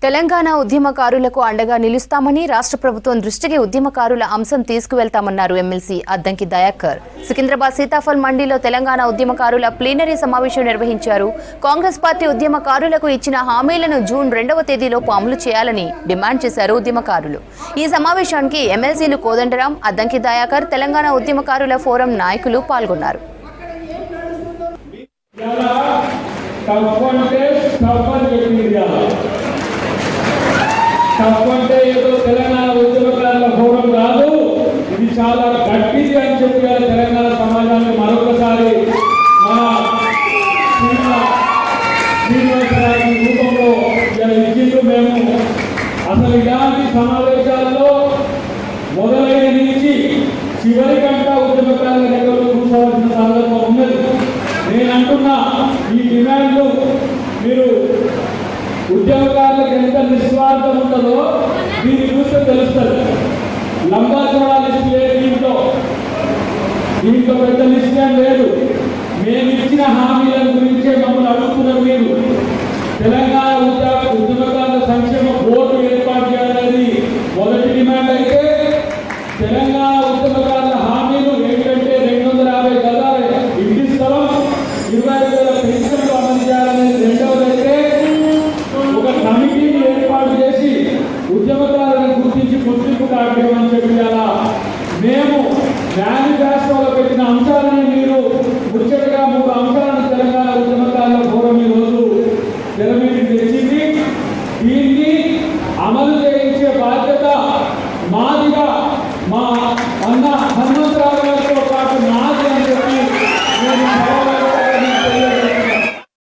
తెలంగాణ ఉద్యమకారులకు అండగా నిలుస్తామని రాష్ట్ర ప్రభుత్వం దృష్టికి ఉద్యమకారుల అంశం తీసుకువెళ్తామన్నారు ఎమ్మెల్సీ అద్దంకి దయాకర్. సికింద్రాబాద్ సీతాఫల్ మండీలో తెలంగాణ ఉద్యమకారుల ప్లీనరీ సమావేశం నిర్వహించారు. కాంగ్రెస్ పార్టీ ఉద్యమకారులకు ఇచ్చిన హామీలను జూన్ 2వ తేదీలోపు అమలు చేయాలని డిమాండ్ చేశారు ఉద్యమకారులు. ఈ సమావేశానికి ఎమ్మెల్సీలు కోదండరాం, అద్దంకి దయాకర్, తెలంగాణ ఉద్యమకారుల ఫోరం నాయకులు పాల్గొన్నారు. తప్పంటే ఏదో తెలంగాణ ఉద్యమకారుల ఫోరం కాదు, ఇది చాలా గట్టిది అని చెప్పి తెలంగాణ సమాజాన్ని మరొకసారి మన శ్రీనివాసరావు రూపంలో ఇచ్చిండ్రు. మేము అసలు ఇలాంటి సమావేశాల్లో మొదలైన నుంచి చివరి గంట ఉద్యమకారుల దగ్గర కూర్చోవలసిన సందర్భం ఉన్నది. నేను అంటున్నా, ఈ డిమాండ్లు మీరు ఉద్యోగాలకు ఎంత నిస్వార్థం ఉంటుందో దీన్ని చూస్తే తెలుస్తుంది. లంబా చూడా లిస్ట్ లేదు, దీంట్లో పెద్ద లిస్ట్ ఏం లేదు. మేము ఇచ్చిన హామీల గురించే మమ్మల్ని అడుగుతున్నారు. మీరు తెలంగాణ ఉద్యోగ